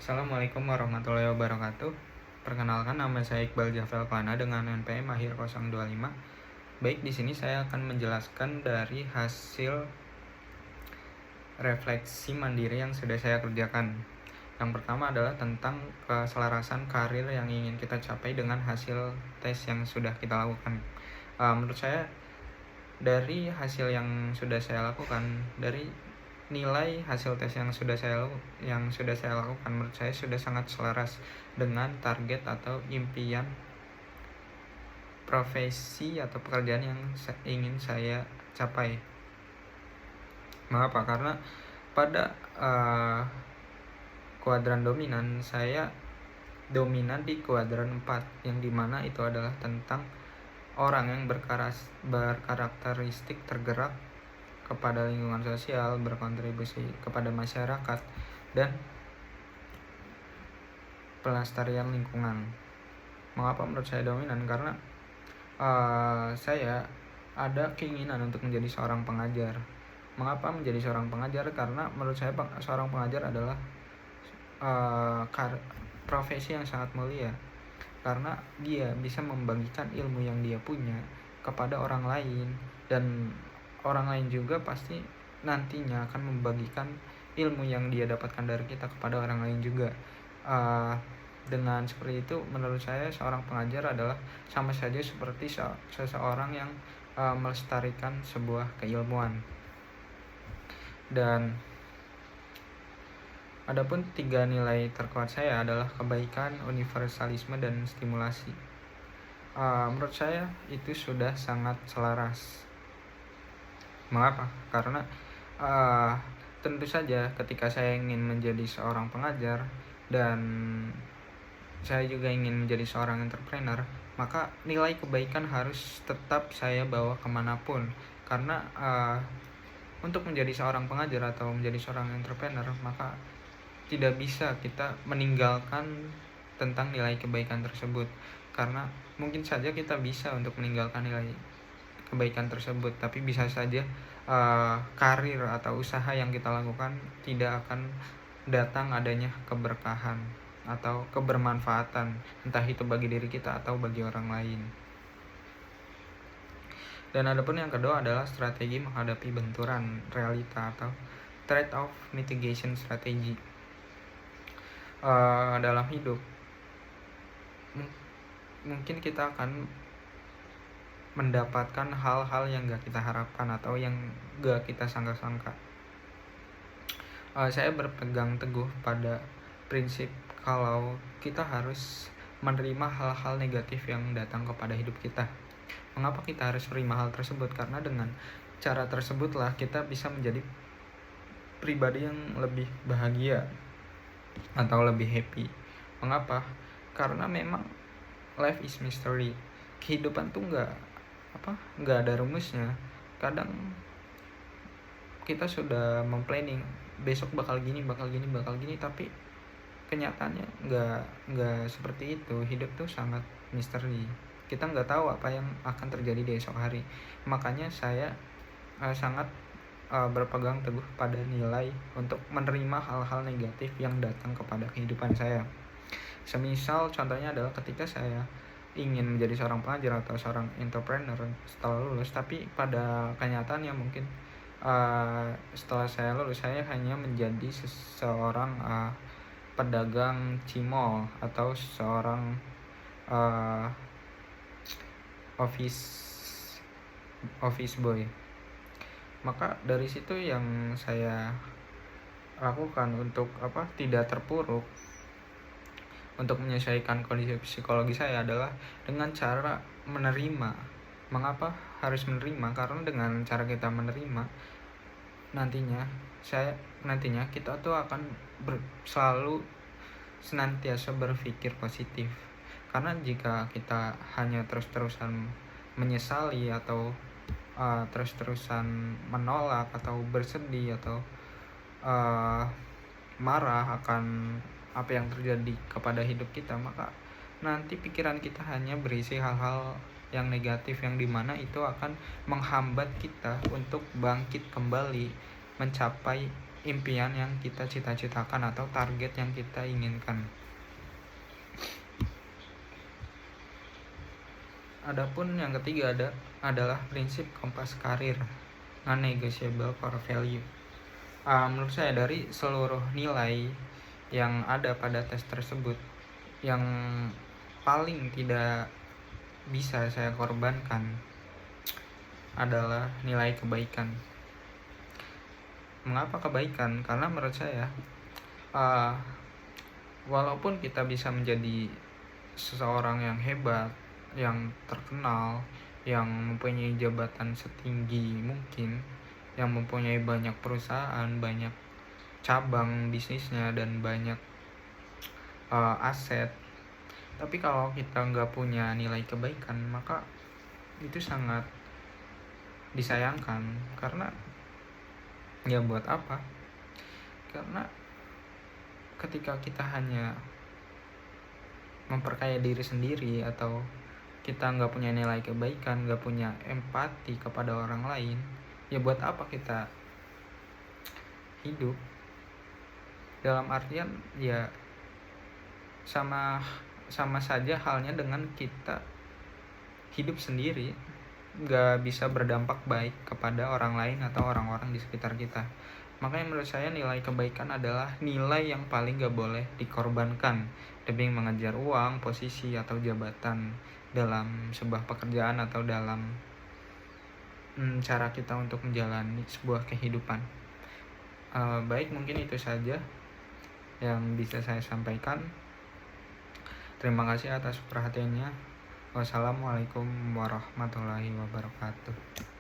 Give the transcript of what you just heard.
Assalamualaikum warahmatullahi wabarakatuh. Perkenalkan, nama saya Iqbal Jafel Klana dengan NPM akhir 025. Baik, di sini saya akan menjelaskan dari hasil refleksi mandiri yang sudah saya kerjakan. Yang pertama adalah tentang keselarasan karir yang ingin kita capai dengan hasil tes yang sudah kita lakukan. Menurut saya, dari hasil yang sudah saya lakukan, dari nilai hasil tes yang sudah saya lakukan, menurut saya sudah sangat selaras dengan target atau impian profesi atau pekerjaan yang ingin saya capai. Mengapa? Karena pada kuadran dominan, saya dominan di kuadran 4, yang dimana itu adalah tentang orang yang berkarakteristik tergerak kepada lingkungan sosial, berkontribusi kepada masyarakat, dan pelestarian lingkungan. Mengapa menurut saya dominan? Karena saya ada keinginan untuk menjadi seorang pengajar. Mengapa menjadi seorang pengajar? Karena menurut saya seorang pengajar adalah profesi yang sangat mulia, karena dia bisa membagikan ilmu yang dia punya kepada orang lain, dan orang lain juga pasti nantinya akan membagikan ilmu yang dia dapatkan dari kita kepada orang lain juga. Dengan seperti itu, menurut saya seorang pengajar adalah sama saja seperti seseorang yang melestarikan sebuah keilmuan. Dan adapun 3 nilai terkuat saya adalah kebaikan, universalisme, dan stimulasi. Menurut saya itu sudah sangat selaras. Mengapa? Karena tentu saja ketika saya ingin menjadi seorang pengajar dan saya juga ingin menjadi seorang entrepreneur, maka nilai kebaikan harus tetap saya bawa kemanapun. Karena untuk menjadi seorang pengajar atau menjadi seorang entrepreneur, maka tidak bisa kita meninggalkan tentang nilai kebaikan tersebut. Karena mungkin saja kita bisa untuk meninggalkan nilai kebaikan tersebut, tapi bisa saja karir atau usaha yang kita lakukan tidak akan datang adanya keberkahan atau kebermanfaatan, entah itu bagi diri kita atau bagi orang lain. Dan adapun yang kedua adalah strategi menghadapi benturan realita atau trade-off mitigation strategy. Dalam hidup mungkin kita akan mendapatkan hal-hal yang gak kita harapkan atau yang gak kita sangka-sangka. Saya berpegang teguh pada prinsip kalau kita harus menerima hal-hal negatif yang datang kepada hidup kita. Mengapa kita harus menerima hal tersebut? Karena dengan cara tersebutlah kita bisa menjadi pribadi yang lebih bahagia atau lebih happy. Mengapa? Karena memang life is mystery. Kehidupan tuh nggak ada rumusnya. Kadang kita sudah memplanning besok bakal gini, tapi kenyataannya nggak seperti itu. Hidup tuh sangat misteri. Kita nggak tahu apa yang akan terjadi di esok hari. Makanya saya sangat berpegang teguh pada nilai untuk menerima hal-hal negatif yang datang kepada kehidupan saya. Semisal contohnya adalah ketika saya ingin menjadi seorang pengajar atau seorang entrepreneur setelah lulus, tapi pada kenyataannya mungkin setelah saya lulus saya hanya menjadi seorang pedagang cimol atau seorang office boy. Maka dari situ yang saya lakukan untuk tidak terpuruk, untuk menyelesaikan kondisi psikologi saya adalah dengan cara menerima. Mengapa harus menerima? Karena dengan cara kita menerima, nantinya kita tuh akan selalu senantiasa berpikir positif. Karena jika kita hanya terus-terusan menyesali atau terus-terusan menolak atau bersedih atau marah akan apa yang terjadi kepada hidup kita, maka nanti pikiran kita hanya berisi hal-hal yang negatif, yang dimana itu akan menghambat kita untuk bangkit kembali mencapai impian yang kita cita-citakan atau target yang kita inginkan. Adapun yang ketiga adalah prinsip kompas karir, non-negotiable core value. Menurut saya dari seluruh nilai yang ada pada tes tersebut, yang paling tidak bisa saya korbankan adalah nilai kebaikan. Mengapa kebaikan? Karena menurut saya walaupun kita bisa menjadi seseorang yang hebat, yang terkenal, yang mempunyai jabatan setinggi mungkin, yang mempunyai banyak perusahaan, banyak cabang bisnisnya, dan banyak aset, tapi kalau kita nggak punya nilai kebaikan, maka itu sangat disayangkan. Karena ya buat apa? Karena ketika kita hanya memperkaya diri sendiri, atau kita nggak punya nilai kebaikan, nggak punya empati kepada orang lain, ya buat apa kita hidup? Dalam artian ya sama saja halnya dengan kita hidup sendiri, nggak bisa berdampak baik kepada orang lain atau orang-orang di sekitar kita. Makanya menurut saya nilai kebaikan adalah nilai yang paling nggak boleh dikorbankan demi mengejar uang, posisi, atau jabatan dalam sebuah pekerjaan atau dalam cara kita untuk menjalani sebuah kehidupan. Baik, mungkin itu saja yang bisa saya sampaikan. Terima kasih atas perhatiannya. Wassalamualaikum warahmatullahi wabarakatuh.